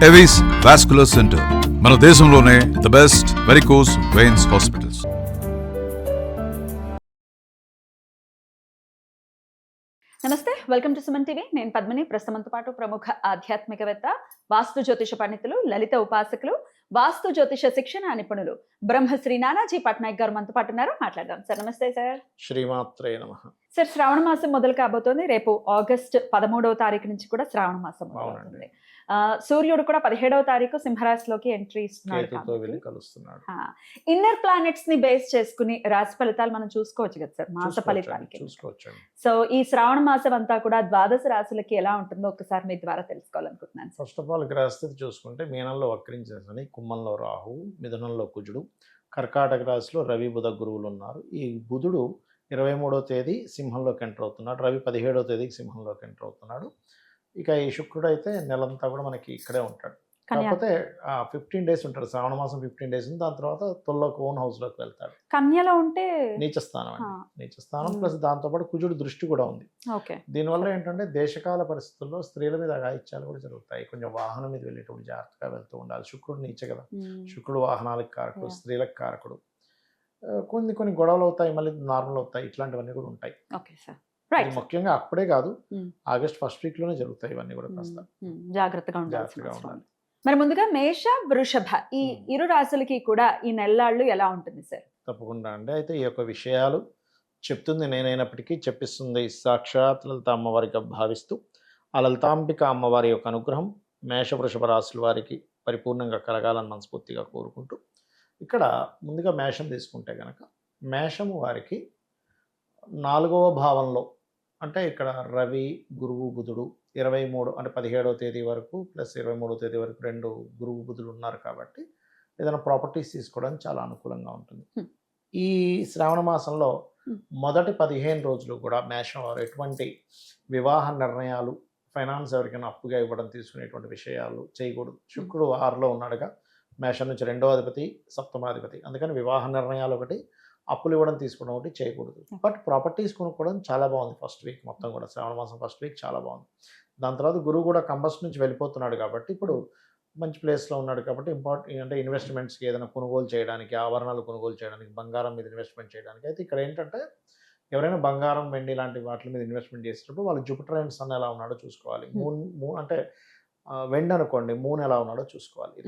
Avis vascular centre మన దేశంలోనే the best varicose veins hospitals. నమస్తే, వెల్కమ్ టు సుమన్ టీవీ. నేను పద్మిని. ప్రస్తుతంతో పాటు ప్రముఖ ఆధ్యాత్మికవేత్త, వాస్తు జ్యోతిష పండితులు, లలిత ఉపాసకులు, వాస్తు జ్యోతిష శిక్షణ నిపుణులు బ్రహ్మశ్రీ నానాజీ పట్నాయక్ గారు మనతో పాటు ఉన్నారు. మాట్లాడదాం సార్. నమస్తే సార్. శ్రీమాత్రే నమః. సార్, శ్రావణ మాసం మొదలు కాబోతోంది. రేపు ఆగస్ట్ 13వ తారీఖు నుంచి కూడా శ్రావణ మాసం మొదలవుతుంది. సూర్యుడు కూడా 17వ తారీఖు సింహరాశిలోకి ఎంట్రీ ఇస్తున్నాడు. ఇన్నర్ ప్లానెట్స్ ని బేస్ చేసుకుని రాశి ఫలితాలు మనం చూసుకోవచ్చు కదా సార్, మాస ఫలితాలకి. సో ఈ శ్రావణ మాసం అంతా కూడా ద్వాదశ రాశులకి ఎలా ఉంటుందో ఒకసారి మీ ద్వారా తెలుసుకోవాలనుకుంటున్నాను. ఫస్ట్ ఆఫ్ ఆల్ గ్రహస్థితి చూసుకుంటే మీనంలో వక్రించేసని, కుంభంలో రాహు, మిథునంలో కుజుడు, కర్కాటక రాశిలో రవి బుధ గురువులు ఉన్నారు. ఈ బుధుడు 23వ తేదీ సింహంలోకి ఎంటర్ అవుతున్నాడు. రవి 17వ తేదీకి సింహంలోకి ఎంటర్ అవుతున్నాడు. ఇక ఈ శుక్రుడు అయితే నెలంతా కూడా మనకి ఇక్కడే ఉంటాడు. కాకపోతే 15 డేస్ ఉంటాడు. శ్రావణ మాసం 15 డేస్ ఉంది. దాని తర్వాత తొల్లోకి ఓన్ హౌస్ లోకి వెళ్తాడు. కన్యలో ఉంటే నీచస్థానం అండి. నీచస్థానం ప్లస్ దాంతోపాటు కుజుడు దృష్టి కూడా ఉంది. దీనివల్ల ఏంటంటే దేశకాల పరిస్థితుల్లో స్త్రీల మీద అఘాయిత్యాలు కూడా జరుగుతాయి. కొంచెం వాహనం మీద వెళ్ళేటప్పుడు జాగ్రత్తగా వెళ్తూ ఉండాలి. శుక్రుడు నీచ కదా, శుక్రుడు వాహనాలకు కారకుడు, స్త్రీలకు కారకుడు. కొన్ని గొడవలు అవుతాయి, మళ్ళీ నార్మల్ అవుతాయి. ఇట్లాంటివన్నీ కూడా ఉంటాయి. ముఖ్యంగా అప్పుడే కాదు, ఆగస్ట్ ఫస్ట్ వీక్ లోనే జరుగుతాయి ఇవన్నీ కూడా. కాస్త జాగ్రత్తగా ఉండాలి. మరి ముందుగా మేష, వృషభ ఈ ఇరు రాశులకి కూడా ఈ నెల్లాళ్ళు ఎలా ఉంటుంది సార్? తప్పకుండా అండి. అయితే ఈ యొక్క విషయాలు చెప్తుంది నేనైనప్పటికీ చెప్పిస్తుంది సాక్షాత్ లలిత అమ్మవారిగా భావిస్తూ, ఆ లలితాంబిక అమ్మవారి యొక్క అనుగ్రహం మేష వృషభ రాశుల వారికి పరిపూర్ణంగా కలగాలని మనస్ఫూర్తిగా కోరుకుంటూ, ఇక్కడ ముందుగా మేషం తీసుకుంటే కనుక మేషము వారికి 4వ భావంలో, అంటే ఇక్కడ రవి గురువు బుధుడు 23 అంటే 17వ తేదీ వరకు ప్లస్ 23వ తేదీ వరకు 2 గురువు బుధుడు ఉన్నారు. కాబట్టి ఏదైనా ప్రాపర్టీస్ తీసుకోవడానికి చాలా అనుకూలంగా ఉంటుంది. ఈ శ్రావణ మాసంలో మొదటి 15 రోజులు కూడా మేషం వారు ఎటువంటి వివాహ నిర్ణయాలు, ఫైనాన్స్ ఎవరికైనా అప్పుగా ఇవ్వడం, తీసుకునేటువంటి విషయాలు చేయకూడదు. శుక్రుడు 6లో ఉన్నాడుగా, మేషం నుంచి 2వ అధిపతి, సప్తమాధిపతి. అందుకని వివాహ నిర్ణయాలు ఒకటి, అప్పులు ఇవ్వడం తీసుకోవడం ఒకటి చేయకూడదు. బట్ ప్రాపర్టీస్ కొనుక్కోవడం చాలా బాగుంది. ఫస్ట్ వీక్ మొత్తం కూడా శ్రావణ మాసం ఫస్ట్ వీక్ చాలా బాగుంది. దాని తర్వాత గురువు కూడా కంబస్ నుంచి వెళ్ళిపోతున్నాడు కాబట్టి ఇప్పుడు మంచి ప్లేస్లో ఉన్నాడు. కాబట్టి అంటే ఇన్వెస్ట్మెంట్స్కి ఏదైనా కొనుగోలు చేయడానికి, ఆభరణాలు కొనుగోలు చేయడానికి, బంగారం మీద ఇన్వెస్ట్మెంట్ చేయడానికి. అయితే ఇక్కడ ఏంటంటే ఎవరైనా బంగారం, వెండి లాంటి వాటి మీద ఇన్వెస్ట్మెంట్ చేసేటప్పుడు వాళ్ళు జూపిటర్ అండ్ సన్ ఎలా ఉన్నాడో చూసుకోవాలి. మూన్ అంటే వెండి అనుకోండి, మూన్ ఎలా ఉన్నాడో చూసుకోవాలి.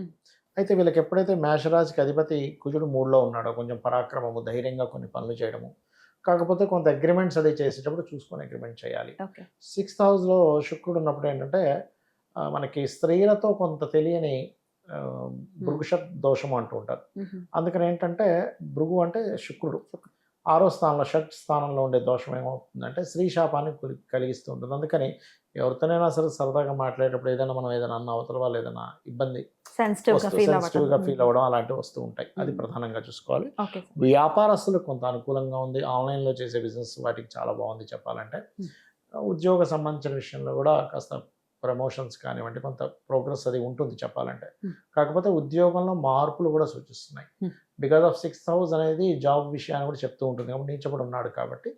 అయితే వీళ్ళకి ఎప్పుడైతే మేషరాశికి అధిపతి కుజుడు 3లో ఉన్నాడో కొంచెం పరాక్రమము, ధైర్యంగా కొన్ని పనులు చేయడము. కాకపోతే కొంత అగ్రిమెంట్స్ అది చేసేటప్పుడు చూసుకొని అగ్రిమెంట్ చేయాలి. 6th హౌస్లో శుక్రుడు ఉన్నప్పుడు ఏంటంటే మనకి స్త్రీలతో కొంత తెలియని భృగుష దోషం అంటూ ఉంటారు. అందుకని ఏంటంటే భృగు అంటే శుక్రుడు 6వ స్థానంలో, షట్ స్థానంలో ఉండే దోషం ఏమవుతుందంటే స్త్రీ శాపాన్ని కలిగిస్తూ ఉంటుంది. అందుకని ఎవరితోనైనా సరే సరదాగా మాట్లాడేటప్పుడు ఏదైనా మనం ఏదైనా అన్న అవతల వాళ్ళు ఏదైనా ఇబ్బంది, సెన్సిటివ్గా ఫీల్ అవ్వడం అలాంటివి వస్తూ ఉంటాయి. అది ప్రధానంగా చూసుకోవాలి. వ్యాపారస్తులకు కొంత అనుకూలంగా ఉంది. ఆన్లైన్లో చేసే బిజినెస్ వాటికి చాలా బాగుంది చెప్పాలంటే. ఉద్యోగ సంబంధించిన విషయంలో కూడా కాస్త ప్రమోషన్స్ కానివ్వండి, కొంత ప్రోగ్రెస్ అది ఉంటుంది చెప్పాలంటే. కాకపోతే ఉద్యోగంలో మార్పులు కూడా సూచిస్తున్నాయి. బికాజ్ ఆఫ్ 6th హౌస్ అనేది జాబ్ విషయాన్ని కూడా చెప్తూ ఉంటుంది. కాబట్టి నీచపడి ఉన్నాడు కాబట్టి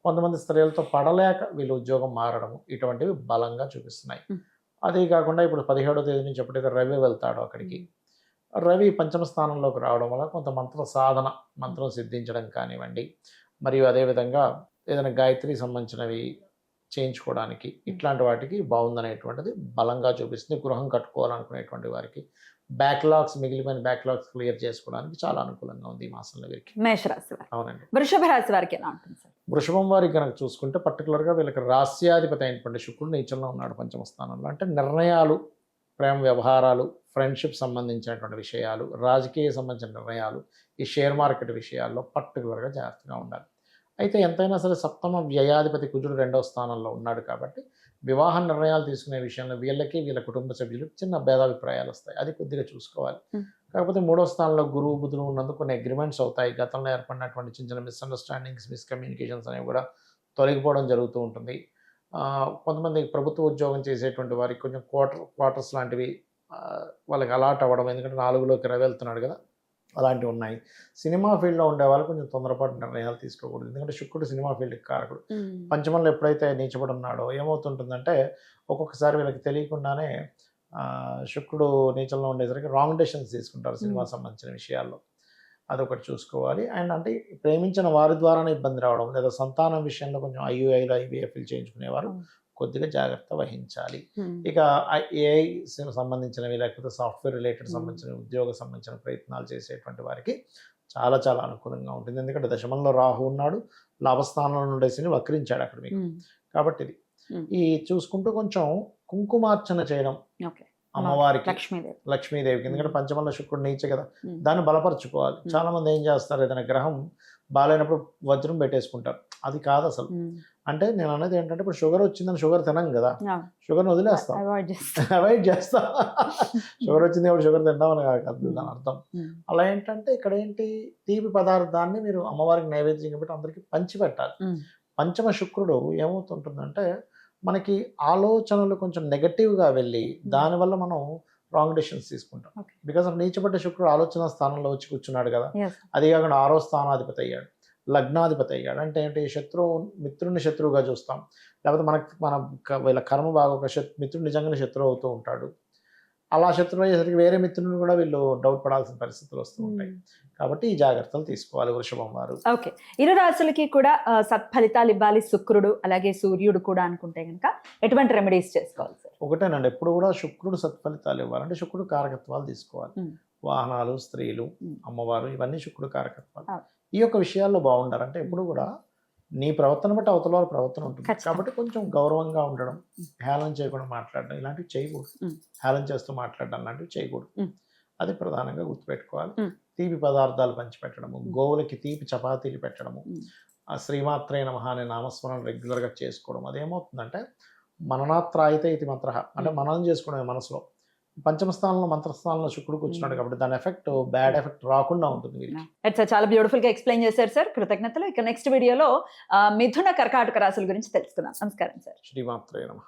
కొంతమంది స్త్రీలతో పడలేక వీళ్ళు ఉద్యోగం మారడము ఇటువంటివి బలంగా చూపిస్తున్నాయి. అదే కాకుండా ఇప్పుడు 17వ తేదీ నుంచి ఎప్పుడైతే రవి వెళ్తాడో అక్కడికి, రవి పంచమ స్థానంలోకి రావడం వల్ల కొంత మంత్ర సాధన, మంత్రం సిద్ధించడం కానివ్వండి, మరియు అదేవిధంగా ఏదైనా గాయత్రి సంబంధించినవి చేయించుకోవడానికి, ఇట్లాంటి వాటికి బాగుందనేటువంటిది బలంగా చూపిస్తుంది. గృహం కట్టుకోవాలనుకునేటువంటి వారికి బ్యాక్లాగ్స్, మిగిలిపోయిన బ్యాక్లాగ్స్ క్లియర్ చేసుకోవడానికి చాలా అనుకూలంగా ఉంది ఈ మాసంలో వీరికి. మేషరాశి వారికి. అవునండి. వృషభ రాశి వారికి ఎలా ఉంటుంది సార్? వృషభం వారికి కనుక చూసుకుంటే పర్టికులర్గా వీళ్ళకి రాస్యాధిపతి అయినటువంటి శుక్రుడు నీచంలో ఉన్నాడు పంచమ స్థానంలో. అంటే నిర్ణయాలు, ప్రేమ వ్యవహారాలు, ఫ్రెండ్షిప్ సంబంధించినటువంటి విషయాలు, రాజకీయ సంబంధించిన నిర్ణయాలు, ఈ షేర్ మార్కెట్ విషయాల్లో పర్టికులర్గా జాగ్రత్తగా ఉండాలి. అయితే ఎంతైనా సరే సప్తమ వ్యయాధిపతి కుజుడు 2వ స్థానంలో ఉన్నాడు కాబట్టి వివాహ నిర్ణయాలు తీసుకునే విషయంలో వీళ్ళకి, వీళ్ళ కుటుంబ సభ్యులకు చిన్న భేదాభిప్రాయాలు వస్తాయి. అది కొద్దిగా చూసుకోవాలి. కాకపోతే 3వ స్థానంలో గురువు బుధుడు ఉన్నందుకు కొన్ని అగ్రిమెంట్స్ అవుతాయి. గతంలో ఏర్పడినటువంటి చిన్న చిన్న మిస్అండర్స్టాండింగ్స్, మిస్కమ్యూనికేషన్స్ అనేవి కూడా తొలగిపోవడం జరుగుతూ ఉంటుంది. కొంతమంది ప్రభుత్వ ఉద్యోగం చేసేటువంటి వారికి కొంచెం క్వార్టర్స్ లాంటివి వాళ్ళకి అలాట్ అవ్వడం, ఎందుకంటే 4లోకి రవి వెళ్తున్నాడు కదా, అలాంటివి ఉన్నాయి. సినిమా ఫీల్డ్లో ఉండే వాళ్ళు కొంచెం తొందరపాటు నిర్ణయాలు తీసుకోకూడదు. ఎందుకంటే శుక్రుడు సినిమా ఫీల్డ్కి కారకుడు. పంచమంలో ఎప్పుడైతే నీచబడి ఉన్నాడో ఏమవుతుంటుందంటే ఒక్కొక్కసారి వీళ్ళకి తెలియకుండానే శుక్రుడు నీచంలో ఉండేసరికి రాంగ్ డెసిషన్స్ తీసుకుంటారు సినిమా సంబంధించిన విషయాల్లో, అదొకటి చూసుకోవాలి. అండ్ అంటే ప్రేమించిన వారి ద్వారానే ఇబ్బంది రావడం, లేదా సంతానం విషయంలో కొంచెం ఐయుఐలు ఐవీఎఫ్లు చేయించుకునేవారు కొద్దిగా జాగ్రత్త వహించాలి. ఇక ఏఐ సంబంధించినవి లేకపోతే సాఫ్ట్వేర్ రిలేటెడ్ సంబంధించిన ఉద్యోగ సంబంధించిన ప్రయత్నాలు చేసేటువంటి వారికి చాలా చాలా అనుకూలంగా ఉంటుంది. ఎందుకంటే దశమంలో రాహు ఉన్నాడు, లాభస్థానంలో ఉండేసి వక్రించాడు అక్కడ మీకు. కాబట్టి ఇది ఈ చూసుకుంటూ కొంచెం కుంకుమార్చన చేయడం అమ్మవారికి, లక్ష్మీదేవికి, ఎందుకంటే పంచమంలో శుక్రుడు నీచ కదా, దాన్ని బలపరుచుకోవాలి. చాలా మంది ఏం చేస్తారు, ఏదైనా గ్రహం బాగాలేనప్పుడు వజ్రం పెట్టేసుకుంటారు. అది కాదు అసలు. అంటే నేను అనేది ఏంటంటే, ఇప్పుడు షుగర్ వచ్చిందని షుగర్ తినం కదా, షుగర్ని వదిలేస్తాం, అవాయిడ్ చేస్తాం. షుగర్ వచ్చింది కాబట్టి షుగర్ తింటామని కాదు దాని అర్థం. అలా ఏంటంటే ఇక్కడ ఏంటి, తీపి పదార్థాన్ని మీరు అమ్మవారికి నైవేద్యం పెట్టి అందరికీ పంచిపెట్టాలి. పంచమ శుక్రుడు ఏమవుతుంటుందంటే, మనకి ఆలోచనలు కొంచెం నెగటివ్గా వెళ్ళి దానివల్ల మనం రాంగ్ డెసిషన్స్ తీసుకుంటాం. బికాస్ ఆఫ్ నీచపడ్డ శుక్రుడు ఆలోచన స్థానంలో వచ్చి కూర్చున్నాడు కదా, అది కాకుండా 6వ స్థానాధిపతి అయ్యాడు, లగ్నాధిపతి అయ్యాడు. అంటే ఏంటి, మిత్రుడిని శత్రువుగా చూస్తాం, లేకపోతే వీళ్ళ కర్మ బాగా ఒక మిత్రుడు నిజంగానే శత్రువు అవుతూ ఉంటాడు. అలా శత్రువు అయ్యేసరికి వేరే మిత్రులను కూడా వీళ్ళు డౌట్ పడాల్సిన పరిస్థితులు వస్తూ ఉంటాయి. కాబట్టి ఈ జాగ్రత్తలు తీసుకోవాలి వృషభం వారు. ఓకే, ఇరు రాశులకి కూడా సత్ఫలితాలు ఇవ్వాలి శుక్రుడు అలాగే సూర్యుడు కూడా అనుకుంటే కనుక ఎటువంటి రెమెడీస్ చేసుకోవాలి సార్? ఒకటేనండి, ఎప్పుడు కూడా శుక్రుడు సత్ఫలితాలు ఇవ్వాలంటే శుక్రుడు కారకత్వాలు తీసుకోవాలి. వాహనాలు, స్త్రీలు, అమ్మవారు, ఇవన్నీ శుక్రుడు కారకత్వాలు. ఈ యొక్క విషయాల్లో బాగుండాలంటే ఎప్పుడు కూడా నీ ప్రవర్తన బట్టి అవతల వారి ప్రవర్తన ఉంటుంది. కాబట్టి కొంచెం గౌరవంగా ఉండడం, హేళన చేయకుండా మాట్లాడడం ఇలాంటివి చేయకూడదు. హేళన చేస్తూ మాట్లాడడం లాంటివి చేయకూడదు. అది ప్రధానంగా గుర్తుపెట్టుకోవాలి. తీపి పదార్థాలు పంచిపెట్టడము, గోవులకి తీపి చపాతీలు పెట్టడము, శ్రీమాత్రే నమః అనే నామస్మరణ రెగ్యులర్గా చేసుకోవడం. అదేమవుతుందంటే మననాత్రాయితే ఇది మంత్ర, అంటే మననం చేసుకోవడమే మనసులో. పంచమ స్థానంలో మంత్రస్థానంలో శుక్రుడు కూర్చున్నాడు కాబట్టి దాని ఎఫెక్ట్, బ్యాడ్ ఎఫెక్ట్ రాకుండా ఉంటుంది. చాలా బ్యూటిఫుల్ గా ఎక్స్ప్లెయిన్ చేశారు సార్, కృతజ్ఞతలు. ఇక నెక్స్ట్ వీడియోలో మిథున కర్కాటక రాశుల గురించి తెలుసుకుందాం. నమస్కారం సార్. శ్రీమాత్రే నమః.